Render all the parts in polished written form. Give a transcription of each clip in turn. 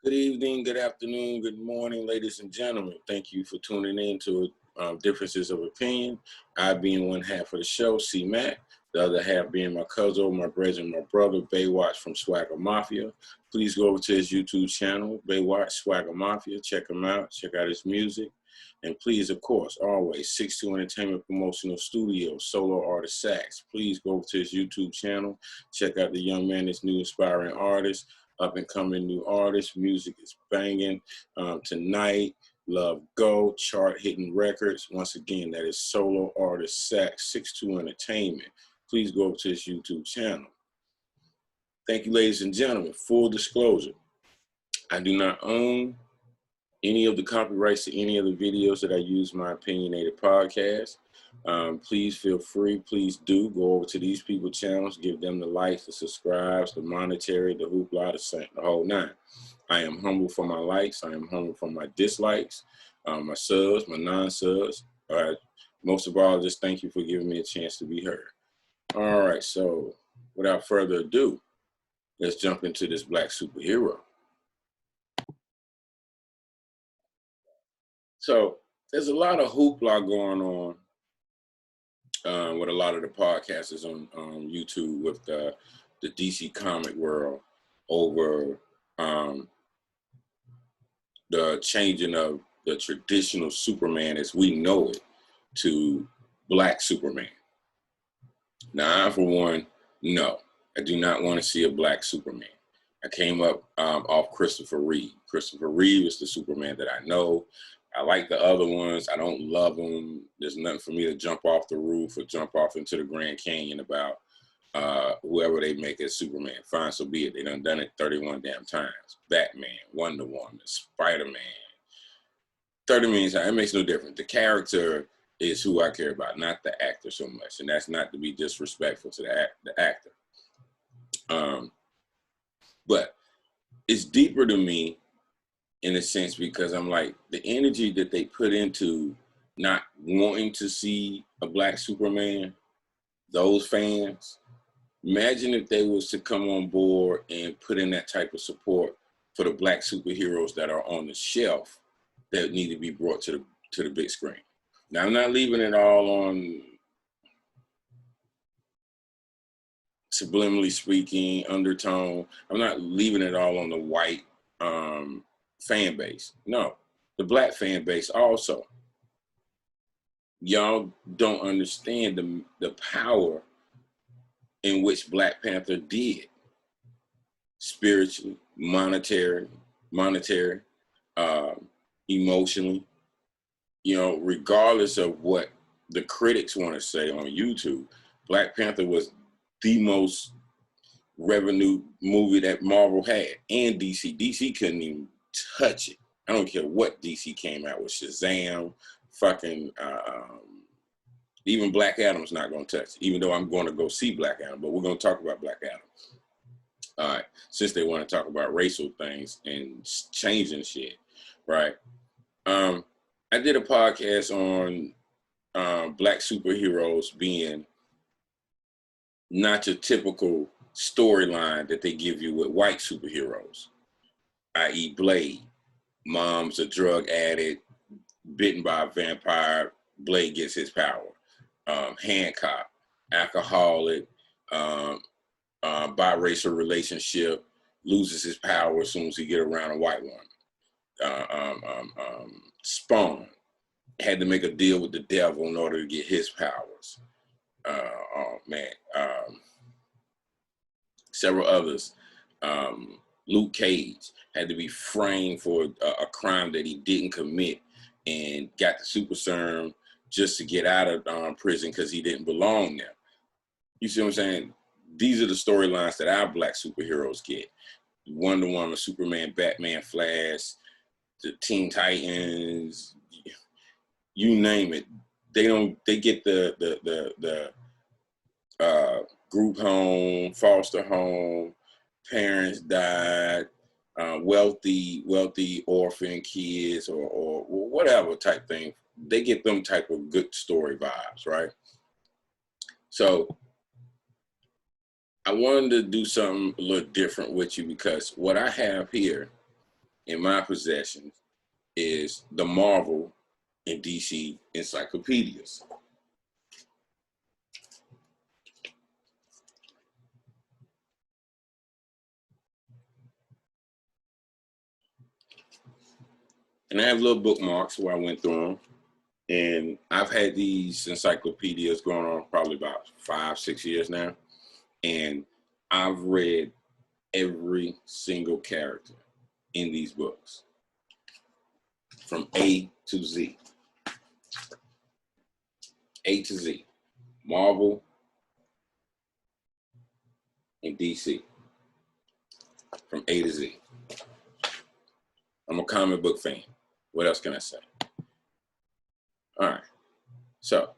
Good evening, good afternoon, good morning, ladies and gentlemen. Thank you for tuning in to Differences of Opinion. I being one half of the show, C Mac, the other half being my cousin, my brethren, my brother, Baywatch from Swagger Mafia. Please go over to his YouTube channel, Baywatch Swagger Mafia. Check him out, check out his music. And please, of course, always, 62 Entertainment Promotional Studio, solo artist Sax. Please go over to his YouTube channel, check out the young man, this new inspiring artist. Up and coming new artists, music is banging. Tonight, Love Go, chart hitting records. Once again, that is solo artist Sax, 62 Entertainment. Please go over to his YouTube channel. Thank you, ladies and gentlemen. Full disclosure, I do not own any of the copyrights to any of the videos that I use my opinionated podcast. Please feel free, please do go over to these people's channels, give them the likes, the subscribes, the monetary, the hoopla, the whole nine. I am humble for my likes. I am humble for my dislikes, my subs, my non-subs. Most of all, just thank you for giving me a chance to be heard. All right, so without further ado, let's jump into this black superhero. So there's a lot of hoopla going on with a lot of the podcasters on YouTube with the DC comic world over the changing of the traditional Superman as we know it to Black Superman. Now, I, for one, no, I do not want to see a Black Superman. I came up off Christopher Reeve. Christopher Reeve is the Superman that I know. I like the other ones. I don't love them. There's nothing for me to jump off the roof or jump off into the Grand Canyon about whoever they make as Superman. Fine, so be it. They done it 31 damn times. Batman, Wonder Woman, Spider-Man. 30 million times. It makes no difference. The character is who I care about, not the actor so much. And that's not to be disrespectful to the actor. But it's deeper to me in a sense, because I'm like, the energy that they put into not wanting to see a Black Superman, those fans, imagine if they was to come on board and put in that type of support for the Black superheroes that are on the shelf that need to be brought to the big screen. Now, I'm not leaving it all on, subliminally speaking, undertone. I'm not leaving it all on the white fan base. No, the Black fan base also. Y'all don't understand the power in which Black Panther did, spiritually, monetary, emotionally. You know, regardless of what the critics want to say on YouTube, Black Panther was the most revenue movie that Marvel had, and DC. DC couldn't even touch it. I don't care what DC came out with, Shazam, fucking, even Black Adam's not going to touch it, even though I'm going to go see Black Adam, but we're going to talk about Black Adam. All right, since they want to talk about racial things and changing shit, right? I did a podcast on Black superheroes being not your typical storyline that they give you with white superheroes, i.e. Blade. Mom's a drug addict, bitten by a vampire, Blade gets his power. Hancock, alcoholic, biracial relationship, loses his power as soon as he get around a white woman. Spawn had to make a deal with the devil in order to get his powers. Several others. Luke Cage had to be framed for a crime that he didn't commit and got the super serum just to get out of prison because he didn't belong there. You see what I'm saying? These are the storylines that our Black superheroes get. Wonder Woman, Superman, Batman, Flash, the Teen Titans, you name it. They get the group home, foster home, parents died, wealthy orphan kids or whatever type thing. They get them type of good story vibes, right? So I wanted to do something a little different with you, because what I have here in my possession is the Marvel and DC encyclopedias. And I have little bookmarks where I went through them. And I've had these encyclopedias going on probably about 5-6 years now. And I've read every single character in these books from A to Z. A to Z. Marvel and DC. From A to Z. I'm a comic book fan. What else can I say? All right. So,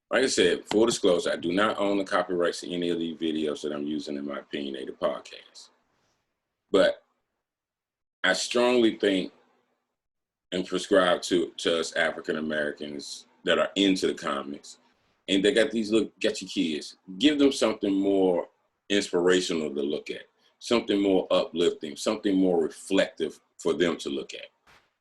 like I said, full disclosure, I do not own the copyrights to any of these videos that I'm using in my opinionated podcast. But I strongly think and prescribe to us African Americans that are into the comics, and they got these little, got your kids, give them something more inspirational to look at, something more uplifting, something more reflective for them to look at.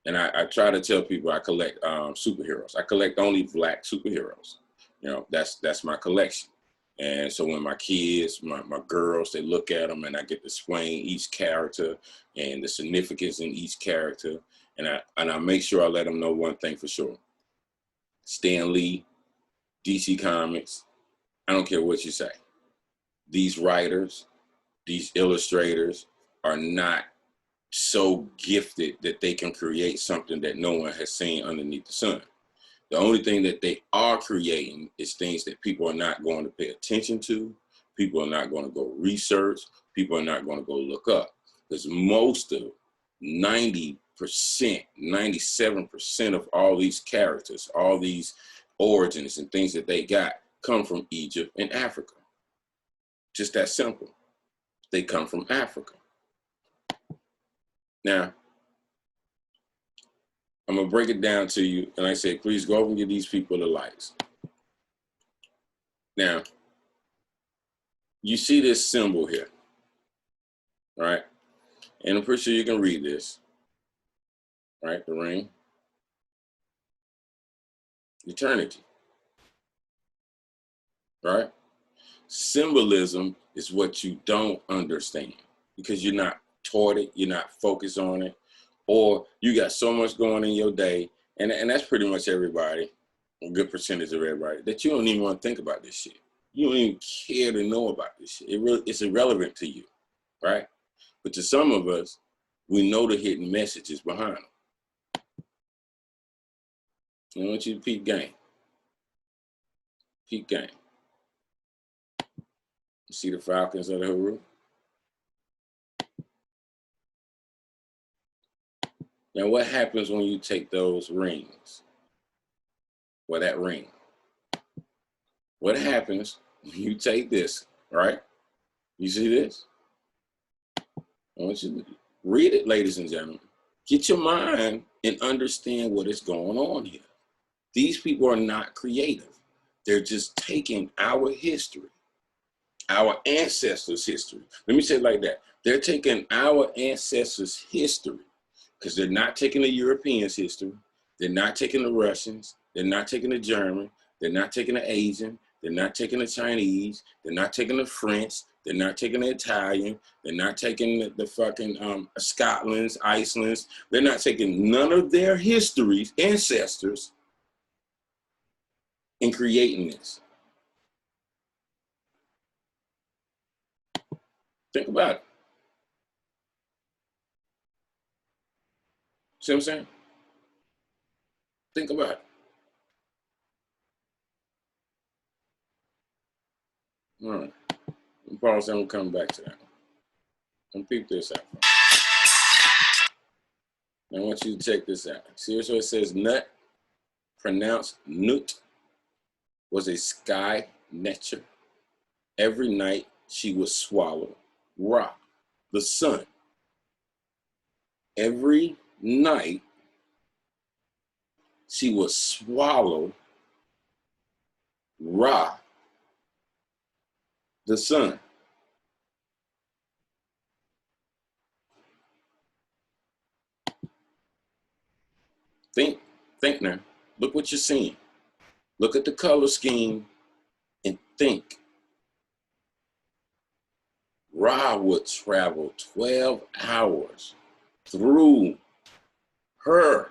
And I try to tell people I collect superheroes. I collect only Black superheroes. You know, that's my collection. And so when my kids, my girls, they look at them and I get to explain each character and the significance in each character. And I make sure I let them know one thing for sure. Stan Lee, DC Comics, I don't care what you say. These writers, these illustrators are not so gifted that they can create something that no one has seen underneath the sun. The only thing that they are creating is things that people are not going to pay attention to. People are not going to go research. People are not going to go look up. Because most of 90%, 97% of all these characters, all these origins and things that they got come from Egypt and Africa. Just that simple. They come from Africa. Now, I'm going to break it down to you. And I say, please go over and give these people the likes. Now, you see this symbol here, right? And I'm pretty sure you can read this, right? The ring. Eternity, right? Symbolism is what you don't understand because you're not taught it, you're not focused on it, or you got so much going in your day, and that's pretty much everybody, a good percentage of everybody, that you don't even want to think about this shit. You don't even care to know about this shit. It's irrelevant to you, right? But to some of us, we know the hidden messages behind them. I want you to peep game. Peep game. You see the Falcons of the Haru? Now, what happens when you take those rings? Well, that ring. What happens when you take this, right? You see this? I want you to read it, ladies and gentlemen. Get your mind and understand what is going on here. These people are not creative. They're just taking our history, our ancestors' history. Let me say it like that. They're taking our ancestors' history because they're not taking the Europeans' history. They're not taking the Russians. They're not taking the German. They're not taking the Asian. They're not taking the Chinese. They're not taking the French. They're not taking the Italian. They're not taking the fucking Scotland's, Iceland's. They're not taking none of their histories, ancestors, in creating this. Think about it. See what I'm saying? Think about it. All right. Pause and we'll come back to that. And peep this out. I want you to check this out. See what it says? Nut, pronounced Nut, was a sky netcher. Every night she would swallow Ra, the sun. Every night she would swallow Ra, the sun. Think now. Look what you're seeing. Look at the color scheme and think. Ra would travel 12 hours through her.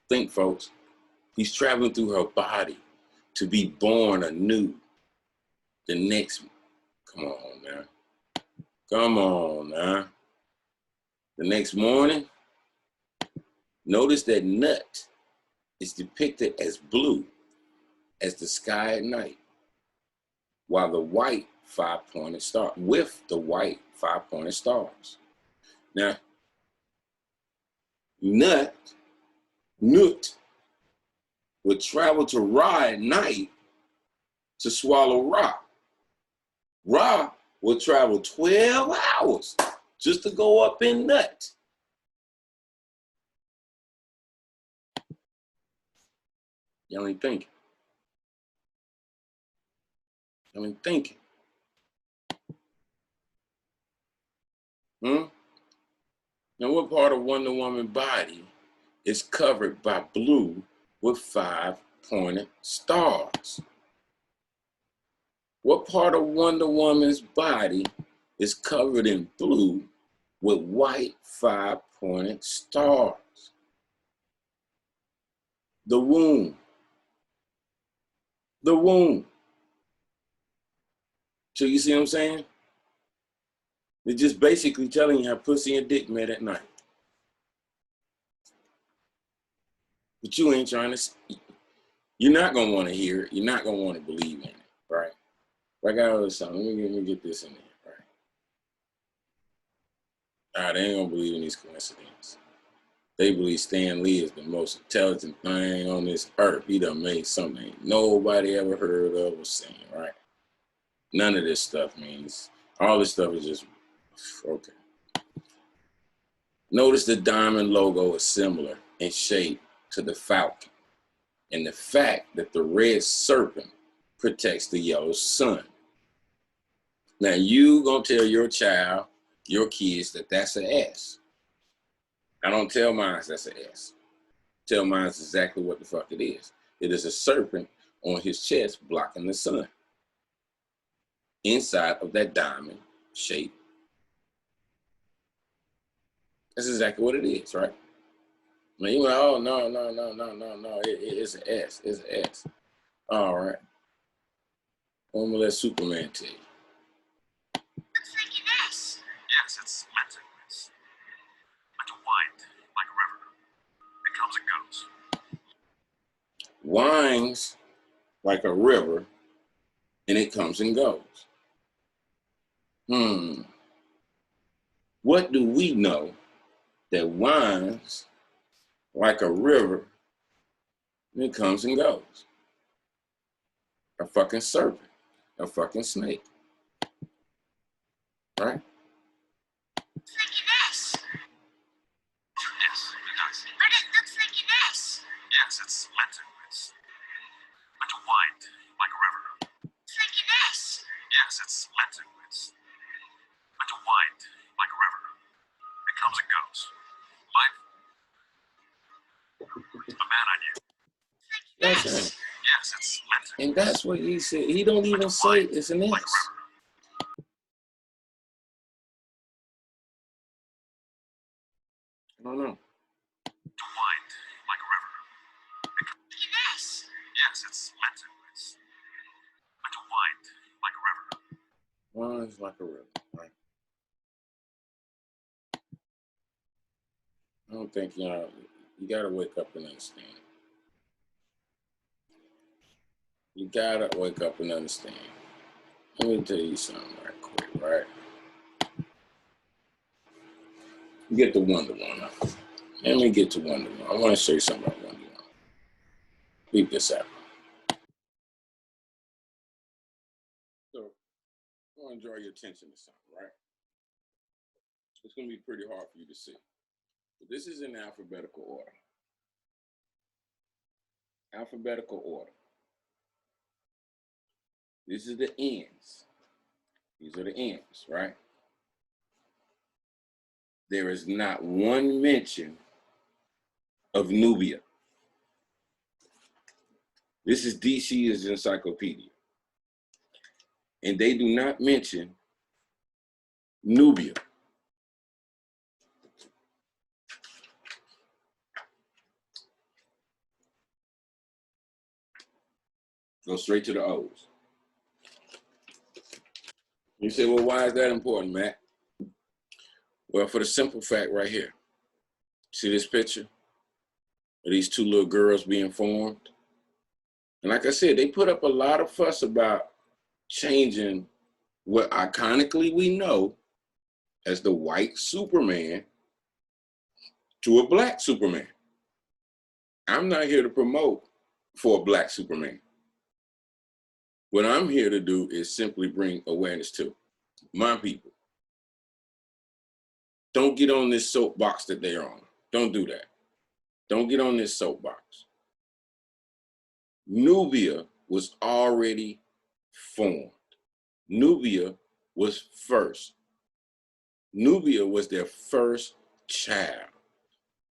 Think, folks. He's traveling through her body to be born anew. The next, come on now. Come on now. The next morning, notice that nut is depicted as blue as the sky at night, while the white five-pointed star, with the white five-pointed stars. Now, nut would travel to Ra at night to swallow Ra. Ra would travel 12 hours just to go up in nut. Y'all ain't thinking. Y'all ain't thinking. Now, what part of Wonder Woman's body is covered by blue with five-pointed stars? What part of Wonder Woman's body is covered in blue with white five-pointed stars? The womb. The womb. So you see what I'm saying? They're just basically telling you how pussy and dick met at night. But you ain't trying to, you're not going to want to hear it. You're not going to want to believe in it, right? Like I always say, let me get this in there, right? All right, they ain't going to believe in these coincidences. They believe Stan Lee is the most intelligent thing on this earth. He done made something nobody ever heard of or seen, right? None of this stuff means, all this stuff is just, okay. Notice the diamond logo is similar in shape to the falcon, and the fact that the red serpent protects the yellow sun. Now you gonna tell your child, your kids, that that's an S. I don't tell mine that's an S. Tell mine exactly what the fuck it is. It is a serpent on his chest blocking the sun. Inside of that diamond shape. That's exactly what it is, right? Now you like, oh no, it's an S. It's an S. All right. I'm gonna let Superman tell you. It's like an S. Yes, it's meant to. It's like a wind, like a river. It comes and goes. Winds like a river, and it comes and goes. What do we know that winds like a river, and it comes and goes? A fucking serpent, a fucking snake, right? It's like an S. Yes, it does. But it looks like an S. Yes, it's meant to. It's meant to wind like a river. It's like an S. Yes, it's meant to. It's meant to wind like a river. It comes and goes. Life. The man I knew. That's it. Yes, it's meant to. And that's what he said. He don't even say it's an S. Like a river. I don't know. To wind like a river. Yes. Yes, it's meant to. It's meant to wind like a river. Winds like a river, right? I don't think you gotta wake up and understand. You gotta wake up and understand. Let me tell you something right quick, right? Get to Wonder Woman. Let me get to Wonder Woman. I want to show you something about Wonder Woman. Leave this out. So, I want to draw your attention to something, right? It's going to be pretty hard for you to see. But this is in alphabetical order. Alphabetical order. This is the ends. These are the ends, right? there is not one mention of Nubia. This is DC's encyclopedia. And they do not mention Nubia. Go straight to the O's. You say, well, why is that important, Matt? Well, for the simple fact right here. See this picture of these two little girls being formed? And like I said, they put up a lot of fuss about changing what iconically we know as the white Superman to a black Superman. I'm not here to promote for a black Superman. What I'm here to do is simply bring awareness to my people. Don't get on this soapbox that they're on. Don't do that. Don't get on this soapbox. Nubia was already formed. Nubia was first. Nubia was their first child.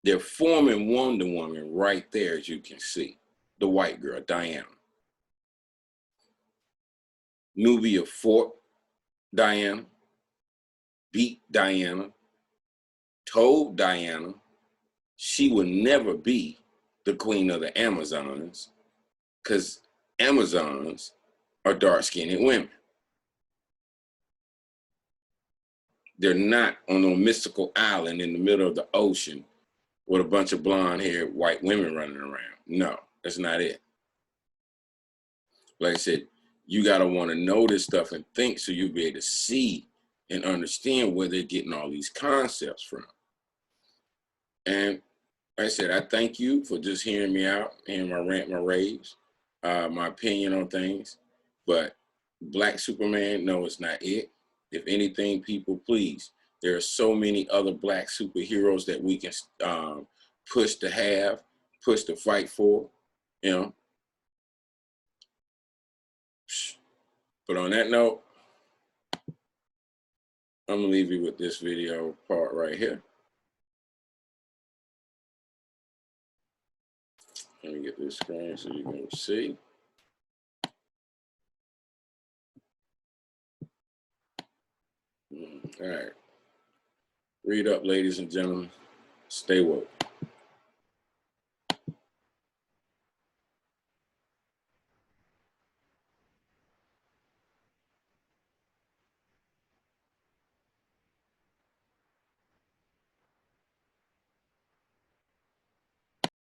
They're forming Wonder Woman right there, as you can see. The white girl, Diana. Nubia fought Diana, beat Diana, told Diana she would never be the queen of the Amazons because Amazons are dark-skinned women. They're not on a mystical island in the middle of the ocean with a bunch of blonde-haired white women running around. No, that's not it. Like I said, you got to want to know this stuff and think so you'll be able to see and understand where they're getting all these concepts from. And like I said, I thank you for just hearing me out, hearing my rant, my raves, my opinion on things. But Black Superman, no, it's not it. If anything, people, please, there are so many other Black superheroes that we can push to have, push to fight for, you know. But on that note, I'm gonna leave you with this video part right here. Let me get this screen so you can see. All right. Read up, ladies and gentlemen. Stay woke.